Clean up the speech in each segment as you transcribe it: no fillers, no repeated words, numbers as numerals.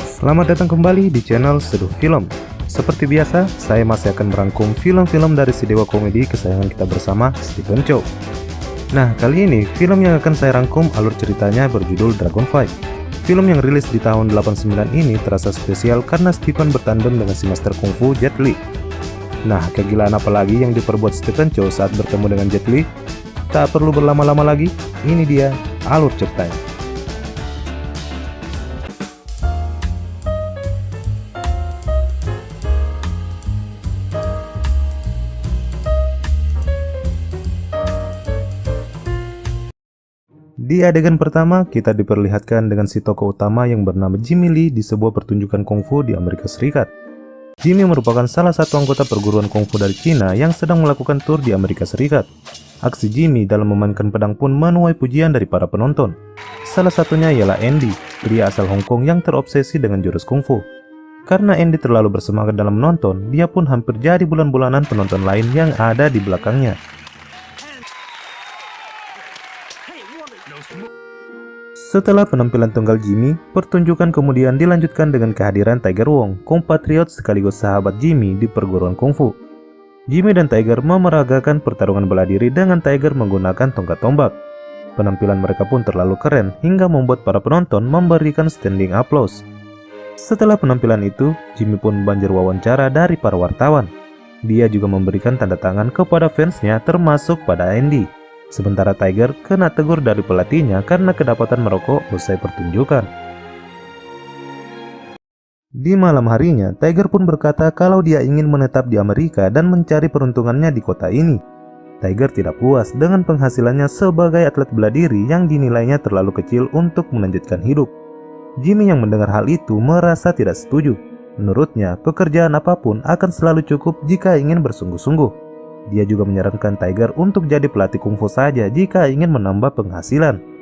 Selamat datang kembali di channel Seduh Film. Seperti biasa, saya masih akan merangkum film-film dari si dewa komedi kesayangan kita bersama, Stephen Chow. Nah, kali ini film yang akan saya rangkum alur ceritanya berjudul Dragon Fight. Film yang rilis di tahun 89 ini terasa spesial karena Stephen bertandem dengan si master kungfu Jet Li. Nah, kegilaan apa lagi yang diperbuat Stephen Chow saat bertemu dengan Jet Li? Tak perlu berlama-lama lagi, ini dia alur ceritanya. Di adegan pertama, kita diperlihatkan dengan si tokoh utama yang bernama Jimmy Lee di sebuah pertunjukan kungfu di Amerika Serikat. Jimmy merupakan salah satu anggota perguruan kungfu dari Cina yang sedang melakukan tur di Amerika Serikat. Aksi Jimmy dalam memainkan pedang pun menuai pujian dari para penonton. Salah satunya ialah Andy, pria asal Hong Kong yang terobsesi dengan jurus kungfu. Karena Andy terlalu bersemangat dalam menonton, dia pun hampir jadi bulan-bulanan penonton lain yang ada di belakangnya. Setelah penampilan tunggal Jimmy, pertunjukan kemudian dilanjutkan dengan kehadiran Tiger Wong, kompatriot sekaligus sahabat Jimmy di perguruan kungfu. Jimmy dan Tiger memeragakan pertarungan bela diri dengan Tiger menggunakan tongkat tombak. Penampilan mereka pun terlalu keren hingga membuat para penonton memberikan standing applause. Setelah penampilan itu, Jimmy pun banjir wawancara dari para wartawan. Dia juga memberikan tanda tangan kepada fansnya termasuk pada Andy. Sementara Tiger kena tegur dari pelatihnya karena kedapatan merokok usai pertunjukan. Di malam harinya, Tiger pun berkata kalau dia ingin menetap di Amerika dan mencari peruntungannya di kota ini. Tiger tidak puas dengan penghasilannya sebagai atlet bela diri yang dinilainya terlalu kecil untuk melanjutkan hidup. Jimmy yang mendengar hal itu merasa tidak setuju. Menurutnya, pekerjaan apapun akan selalu cukup jika ingin bersungguh-sungguh. Dia juga menyarankan Tiger untuk jadi pelatih kungfu saja jika ingin menambah penghasilan.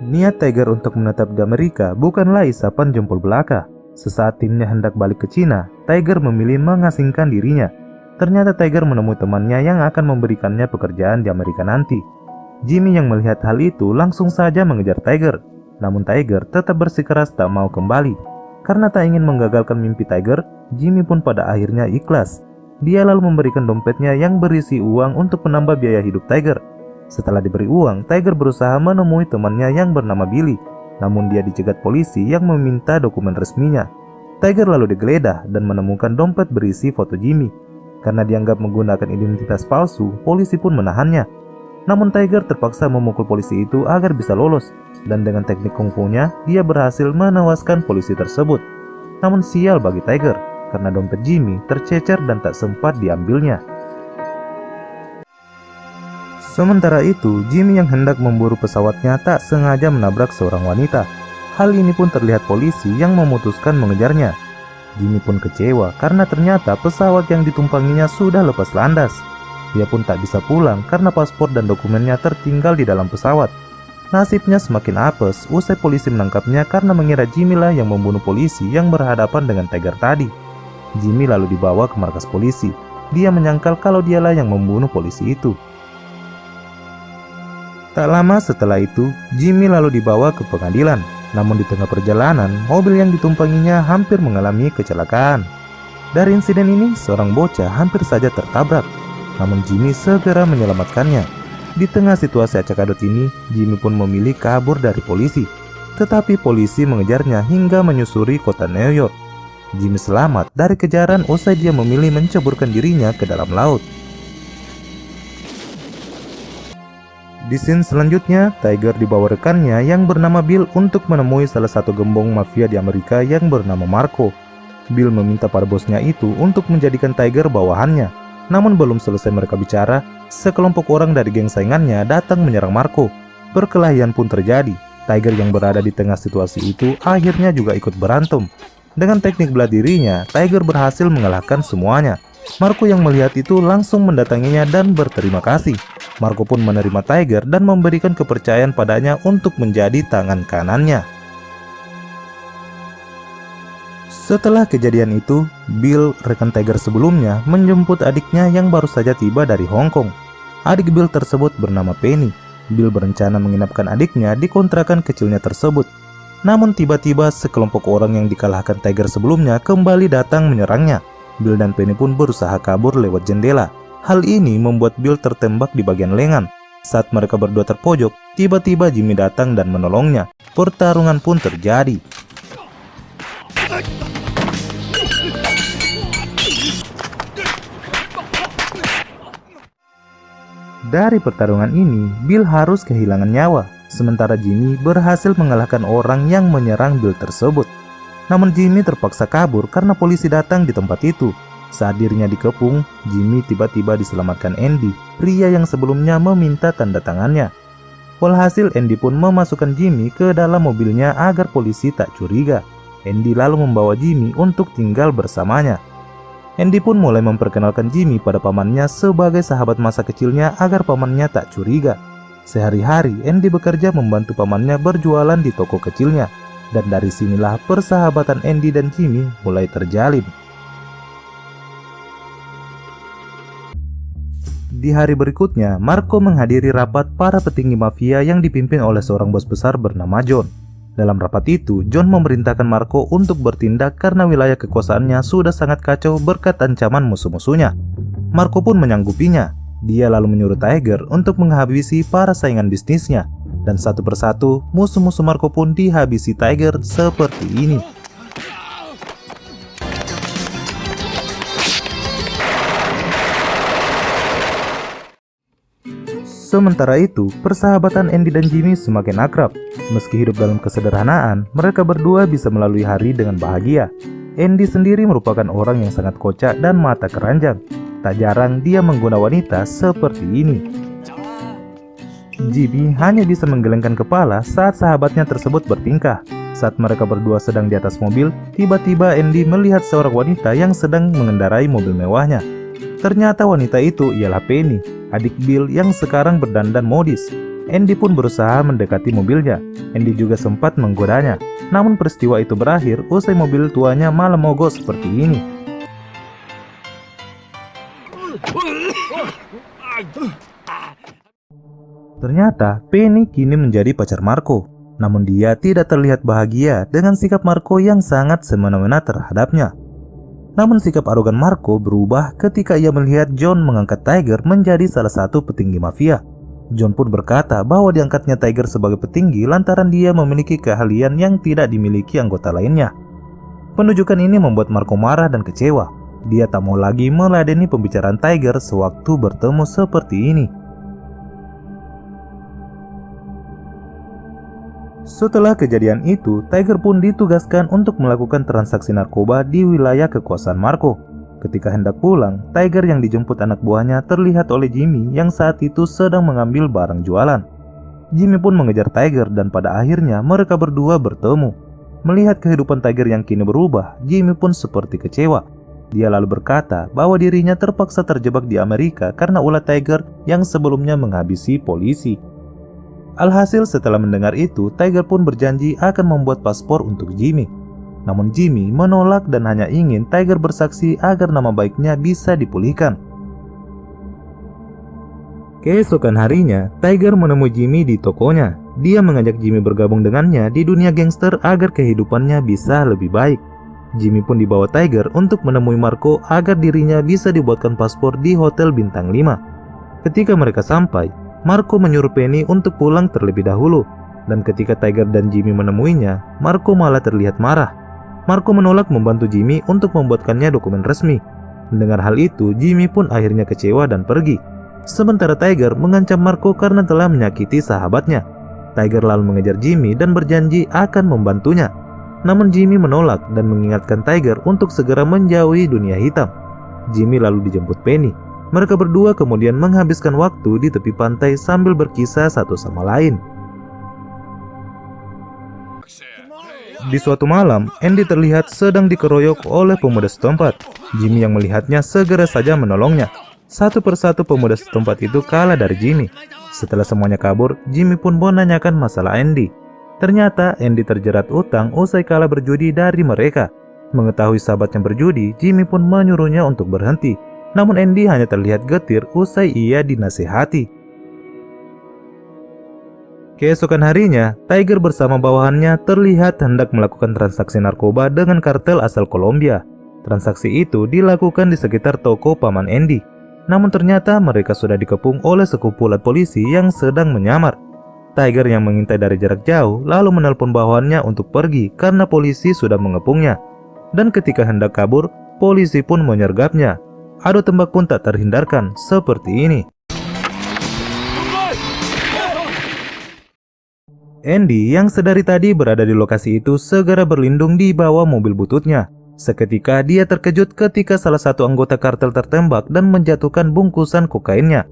Niat Tiger untuk menetap di Amerika bukanlah isapan jempol belaka. Sesaat timnya hendak balik ke Cina, Tiger memilih mengasingkan dirinya. Ternyata Tiger menemui temannya yang akan memberikannya pekerjaan di Amerika nanti. Jimmy yang melihat hal itu langsung saja mengejar Tiger. Namun Tiger tetap bersikeras tak mau kembali. Karena tak ingin menggagalkan mimpi Tiger, Jimmy pun pada akhirnya ikhlas. Dia lalu memberikan dompetnya yang berisi uang untuk menambah biaya hidup Tiger. Setelah diberi uang, Tiger berusaha menemui temannya yang bernama Billy. Namun dia dicegat polisi yang meminta dokumen resminya. Tiger lalu digeledah dan menemukan dompet berisi foto Jimmy. Karena dianggap menggunakan identitas palsu, polisi pun menahannya. Namun Tiger terpaksa memukul polisi itu agar bisa lolos. Dan dengan teknik kungfunya, dia berhasil menewaskan polisi tersebut. Namun sial bagi Tiger, karena dompet Jimmy tercecer dan tak sempat diambilnya. Sementara itu, Jimmy yang hendak memburu pesawatnya tak sengaja menabrak seorang wanita. Hal ini pun terlihat polisi yang memutuskan mengejarnya. Jimmy pun kecewa karena ternyata pesawat yang ditumpanginya sudah lepas landas. Dia pun tak bisa pulang karena paspor dan dokumennya tertinggal di dalam pesawat. Nasibnya semakin apes usai polisi menangkapnya karena mengira Jimmy lah yang membunuh polisi yang berhadapan dengan Tiger tadi. Jimmy lalu dibawa ke markas polisi. Dia menyangkal kalau dialah yang membunuh polisi itu. Tak lama setelah itu, Jimmy lalu dibawa ke pengadilan. Namun di tengah perjalanan, mobil yang ditumpanginya hampir mengalami kecelakaan. Dari insiden ini, seorang bocah hampir saja tertabrak. Namun Jimmy segera menyelamatkannya. Di tengah situasi acak adut ini, Jimmy pun memilih kabur dari polisi. Tetapi polisi mengejarnya hingga menyusuri kota New York. Jimmy selamat dari kejaran usai dia memilih menceburkan dirinya ke dalam laut. Di scene selanjutnya, Tiger dibawa rekannya yang bernama Bill untuk menemui salah satu gembong mafia di Amerika yang bernama Marco. Bill meminta para bosnya itu untuk menjadikan Tiger bawahannya. Namun belum selesai mereka bicara, sekelompok orang dari geng saingannya datang menyerang Marco. Perkelahian pun terjadi. Tiger yang berada di tengah situasi itu akhirnya juga ikut berantem. Dengan teknik bela dirinya, Tiger berhasil mengalahkan semuanya. Marco yang melihat itu langsung mendatanginya dan berterima kasih. Marco pun menerima Tiger dan memberikan kepercayaan padanya untuk menjadi tangan kanannya. Setelah kejadian itu, Bill, rekan Tiger sebelumnya, menjemput adiknya yang baru saja tiba dari Hong Kong. Adik Bill tersebut bernama Penny. Bill berencana menginapkan adiknya di kontrakan kecilnya tersebut. Namun tiba-tiba sekelompok orang yang dikalahkan Tiger sebelumnya kembali datang menyerangnya. Bill dan Penny pun berusaha kabur lewat jendela. Hal ini membuat Bill tertembak di bagian lengan. Saat mereka berdua terpojok, tiba-tiba Jimmy datang dan menolongnya. Pertarungan pun terjadi. Dari pertarungan ini, Bill harus kehilangan nyawa, sementara Jimmy berhasil mengalahkan orang yang menyerang Bill tersebut. Namun Jimmy terpaksa kabur karena polisi datang di tempat itu. Saat dirinya dikepung, Jimmy tiba-tiba diselamatkan Andy, pria yang sebelumnya meminta tanda tangannya. Walhasil Andy pun memasukkan Jimmy ke dalam mobilnya agar polisi tak curiga. Andy lalu membawa Jimmy untuk tinggal bersamanya. Andy pun mulai memperkenalkan Jimmy pada pamannya sebagai sahabat masa kecilnya agar pamannya tak curiga. Sehari-hari Andy bekerja membantu pamannya berjualan di toko kecilnya. Dan dari sinilah persahabatan Andy dan Jimmy mulai terjalin. Di hari berikutnya, Marco menghadiri rapat para petinggi mafia yang dipimpin oleh seorang bos besar bernama John. Dalam rapat itu, John memerintahkan Marco untuk bertindak karena wilayah kekuasaannya sudah sangat kacau berkat ancaman musuh-musuhnya. Marco pun menyanggupinya. Dia lalu menyuruh Tiger untuk menghabisi para saingan bisnisnya. Dan satu persatu, musuh-musuh Marco pun dihabisi Tiger seperti ini. Sementara itu, persahabatan Andy dan Jimmy semakin akrab. Meski hidup dalam kesederhanaan, mereka berdua bisa melalui hari dengan bahagia. Andy sendiri merupakan orang yang sangat kocak dan mata keranjang. Tak jarang dia menggoda wanita seperti ini. Jimmy hanya bisa menggelengkan kepala saat sahabatnya tersebut bertingkah. Saat mereka berdua sedang di atas mobil, tiba-tiba Andy melihat seorang wanita yang sedang mengendarai mobil mewahnya. Ternyata wanita itu ialah Penny, adik Bill yang sekarang berdandan modis. Andy pun berusaha mendekati mobilnya. Andy juga sempat menggodanya. Namun peristiwa itu berakhir usai mobil tuanya malah mogok seperti ini. Ternyata Penny kini menjadi pacar Marco. Namun dia tidak terlihat bahagia dengan sikap Marco yang sangat semena-mena terhadapnya. Namun sikap arogan Marco berubah ketika ia melihat John mengangkat Tiger menjadi salah satu petinggi mafia. John pun berkata bahwa diangkatnya Tiger sebagai petinggi lantaran dia memiliki keahlian yang tidak dimiliki anggota lainnya. Penunjukan ini membuat Marco marah dan kecewa. Dia tak mau lagi meladeni pembicaraan Tiger sewaktu bertemu seperti ini. Setelah kejadian itu, Tiger pun ditugaskan untuk melakukan transaksi narkoba di wilayah kekuasaan Marco. Ketika hendak pulang, Tiger yang dijemput anak buahnya terlihat oleh Jimmy yang saat itu sedang mengambil barang jualan. Jimmy pun mengejar Tiger dan pada akhirnya mereka berdua bertemu. Melihat kehidupan Tiger yang kini berubah, Jimmy pun seperti kecewa. Dia lalu berkata bahwa dirinya terpaksa terjebak di Amerika karena ulah Tiger yang sebelumnya menghabisi polisi. Alhasil setelah mendengar itu, Tiger pun berjanji akan membuat paspor untuk Jimmy. Namun Jimmy menolak dan hanya ingin Tiger bersaksi agar nama baiknya bisa dipulihkan. Keesokan harinya, Tiger menemui Jimmy di tokonya. Dia mengajak Jimmy bergabung dengannya di dunia gangster agar kehidupannya bisa lebih baik. Jimmy pun dibawa Tiger untuk menemui Marco agar dirinya bisa dibuatkan paspor di Hotel Bintang 5. Ketika mereka sampai, Marco menyuruh Penny untuk pulang terlebih dahulu. Dan ketika Tiger dan Jimmy menemuinya, Marco malah terlihat marah. Marco menolak membantu Jimmy untuk membuatkannya dokumen resmi. Mendengar hal itu, Jimmy pun akhirnya kecewa dan pergi. Sementara Tiger mengancam Marco karena telah menyakiti sahabatnya. Tiger lalu mengejar Jimmy dan berjanji akan membantunya. Namun Jimmy menolak dan mengingatkan Tiger untuk segera menjauhi dunia hitam. Jimmy lalu dijemput Penny. Mereka berdua kemudian menghabiskan waktu di tepi pantai sambil berkisah satu sama lain. Di suatu malam, Andy terlihat sedang dikeroyok oleh pemuda setempat. Jimmy yang melihatnya segera saja menolongnya. Satu persatu pemuda setempat itu kalah dari Jimmy. Setelah semuanya kabur, Jimmy pun menanyakan masalah Andy. Ternyata Andy terjerat utang usai kalah berjudi dari mereka. Mengetahui sahabatnya berjudi, Jimmy pun menyuruhnya untuk berhenti. Namun Andy hanya terlihat getir usai ia dinasihati. Keesokan harinya, Tiger bersama bawahannya terlihat hendak melakukan transaksi narkoba dengan kartel asal Kolombia. Transaksi itu dilakukan di sekitar toko paman Andy. Namun ternyata mereka sudah dikepung oleh sekumpulan polisi yang sedang menyamar. Tiger yang mengintai dari jarak jauh lalu menelpon bawahannya untuk pergi karena polisi sudah mengepungnya. Dan ketika hendak kabur, polisi pun menyergapnya. Adu tembak pun tak terhindarkan seperti ini. Andy yang sedari tadi berada di lokasi itu segera berlindung di bawah mobil bututnya. Seketika dia terkejut ketika salah satu anggota kartel tertembak dan menjatuhkan bungkusan kokainnya.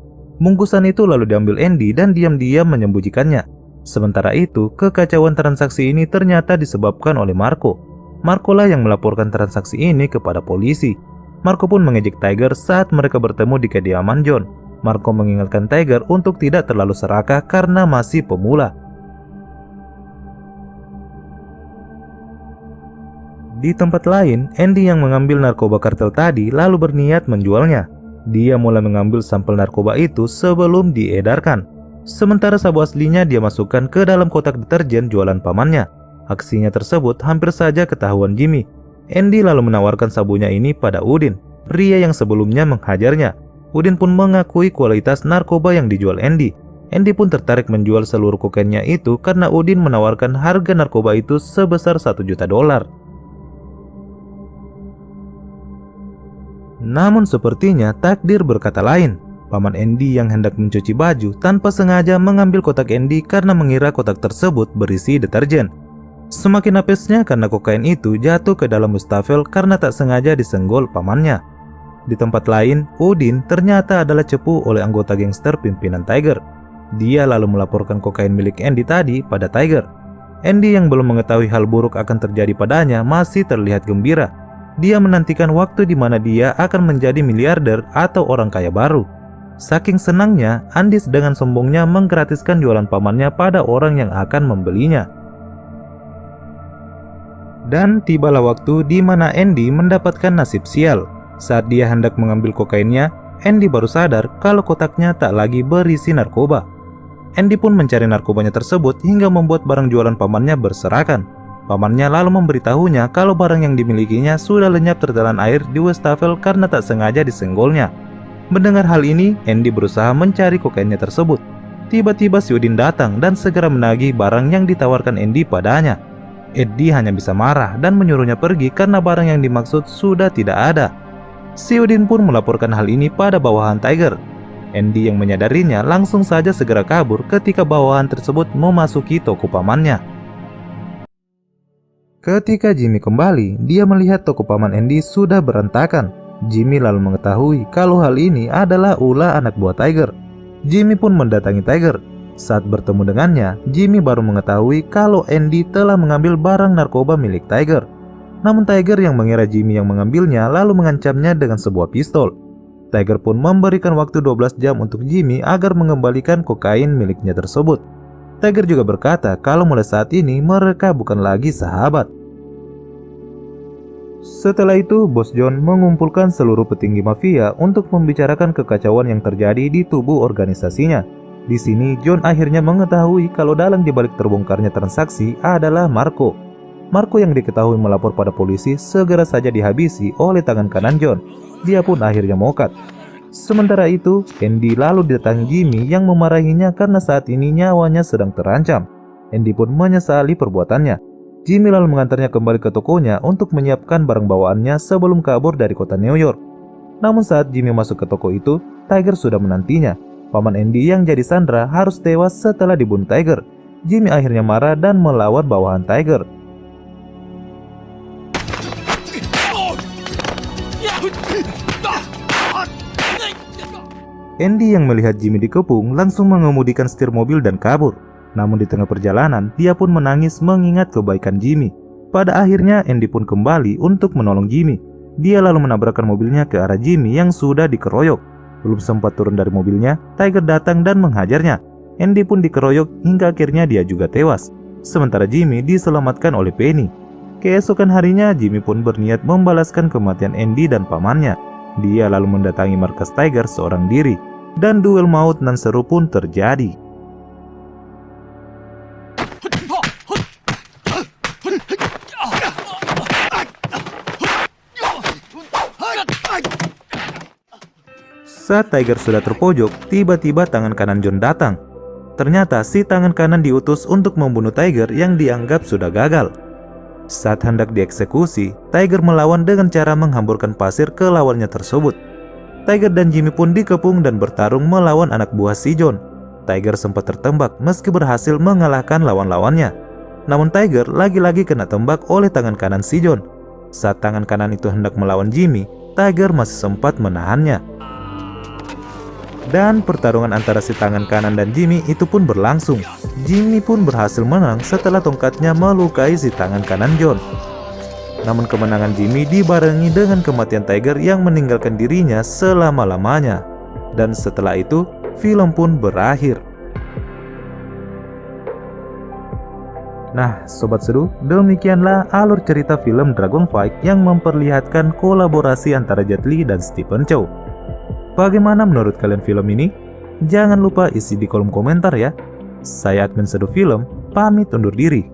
Bungkusan itu lalu diambil Andy dan diam-diam menyembunyikannya. Sementara itu, kekacauan transaksi ini ternyata disebabkan oleh Marco. Marco lah yang melaporkan transaksi ini kepada polisi. Marco pun mengejek Tiger saat mereka bertemu di kediaman John. Marco mengingatkan Tiger untuk tidak terlalu serakah karena masih pemula. Di tempat lain, Andy yang mengambil narkoba kartel tadi lalu berniat menjualnya. Dia mulai mengambil sampel narkoba itu sebelum diedarkan. Sementara sabu aslinya dia masukkan ke dalam kotak deterjen jualan pamannya. Aksinya tersebut hampir saja ketahuan Jimmy. Andy lalu menawarkan sabunya ini pada Udin, pria yang sebelumnya menghajarnya. Udin pun mengakui kualitas narkoba yang dijual Andy. Andy pun tertarik menjual seluruh kokainnya itu karena Udin menawarkan harga narkoba itu sebesar $1 juta. Namun sepertinya takdir berkata lain. Paman Andy yang hendak mencuci baju tanpa sengaja mengambil kotak Andy karena mengira kotak tersebut berisi deterjen. Semakin apesnya karena kokain itu jatuh ke dalam wastafel karena tak sengaja disenggol pamannya. Di tempat lain, Udin ternyata adalah cepu oleh anggota gangster pimpinan Tiger. Dia lalu melaporkan kokain milik Andy tadi pada Tiger. Andy yang belum mengetahui hal buruk akan terjadi padanya masih terlihat gembira. Dia menantikan waktu di mana dia akan menjadi miliarder atau orang kaya baru. Saking senangnya, Andis dengan sombongnya menggratiskan jualan pamannya pada orang yang akan membelinya. Dan tibalah waktu di mana Andy mendapatkan nasib sial. Saat dia hendak mengambil kokainnya, Andy baru sadar kalau kotaknya tak lagi berisi narkoba. Andy pun mencari narkobanya tersebut hingga membuat barang jualan pamannya berserakan. Pamannya lalu memberitahunya kalau barang yang dimilikinya sudah lenyap tertelan air di wastafel karena tak sengaja disenggolnya. Mendengar hal ini, Andy berusaha mencari kokainnya tersebut. Tiba-tiba si Udin datang dan segera menagih barang yang ditawarkan Andy padanya. Andy hanya bisa marah dan menyuruhnya pergi karena barang yang dimaksud sudah tidak ada. Si Udin pun melaporkan hal ini pada bawahan Tiger. Andy yang menyadarinya langsung saja segera kabur ketika bawahan tersebut memasuki toko pamannya. Ketika Jimmy kembali, dia melihat toko paman Andy sudah berantakan. Jimmy lalu mengetahui kalau hal ini adalah ulah anak buah Tiger. Jimmy pun mendatangi Tiger. Saat bertemu dengannya, Jimmy baru mengetahui kalau Andy telah mengambil barang narkoba milik Tiger. Namun Tiger yang mengira Jimmy yang mengambilnya lalu mengancamnya dengan sebuah pistol. Tiger pun memberikan waktu 12 jam untuk Jimmy agar mengembalikan kokain miliknya tersebut. Tiger juga berkata kalau mulai saat ini mereka bukan lagi sahabat. Setelah itu, Bos John mengumpulkan seluruh petinggi mafia untuk membicarakan kekacauan yang terjadi di tubuh organisasinya. Di sini, John akhirnya mengetahui kalau dalang dibalik terbongkarnya transaksi adalah Marco. Marco yang diketahui melapor pada polisi segera saja dihabisi oleh tangan kanan John. Dia pun akhirnya mokat. Sementara itu, Andy lalu didatangi Jimmy yang memarahinya karena saat ini nyawanya sedang terancam. Andy pun menyesali perbuatannya. Jimmy lalu mengantarnya kembali ke tokonya untuk menyiapkan barang bawaannya sebelum kabur dari kota New York. Namun saat Jimmy masuk ke toko itu, Tiger sudah menantinya. Paman Andy yang jadi sandera harus tewas setelah dibunuh Tiger. Jimmy akhirnya marah dan melawan bawahan Tiger. Andy yang melihat Jimmy dikepung langsung mengemudikan setir mobil dan kabur. Namun di tengah perjalanan, dia pun menangis mengingat kebaikan Jimmy. Pada akhirnya, Andy pun kembali untuk menolong Jimmy. Dia lalu menabrakkan mobilnya ke arah Jimmy yang sudah dikeroyok. Belum sempat turun dari mobilnya, Tiger datang dan menghajarnya. Andy pun dikeroyok hingga akhirnya dia juga tewas. Sementara Jimmy diselamatkan oleh Penny. Keesokan harinya, Jimmy pun berniat membalaskan kematian Andy dan pamannya. Dia lalu mendatangi markas Tiger seorang diri, dan duel maut nan seru pun terjadi. Saat Tiger sudah terpojok, tiba-tiba tangan kanan John datang. Ternyata si tangan kanan diutus untuk membunuh Tiger yang dianggap sudah gagal. Saat hendak dieksekusi, Tiger melawan dengan cara menghamburkan pasir ke lawannya tersebut. Tiger dan Jimmy pun dikepung dan bertarung melawan anak buah si John. Tiger sempat tertembak meski berhasil mengalahkan lawan-lawannya. Namun Tiger lagi-lagi kena tembak oleh tangan kanan si John. Saat tangan kanan itu hendak melawan Jimmy, Tiger masih sempat menahannya. Dan pertarungan antara si tangan kanan dan Jimmy itu pun berlangsung. Jimmy pun berhasil menang setelah tongkatnya melukai si tangan kanan John. Namun kemenangan Jimmy dibarengi dengan kematian Tiger yang meninggalkan dirinya selama-lamanya. Dan setelah itu, film pun berakhir. Nah, Sobat Seru, demikianlah alur cerita film Dragon Fight yang memperlihatkan kolaborasi antara Jet Li dan Stephen Chow. Bagaimana menurut kalian film ini? Jangan lupa isi di kolom komentar ya. Saya Admin Seru Film, pamit undur diri.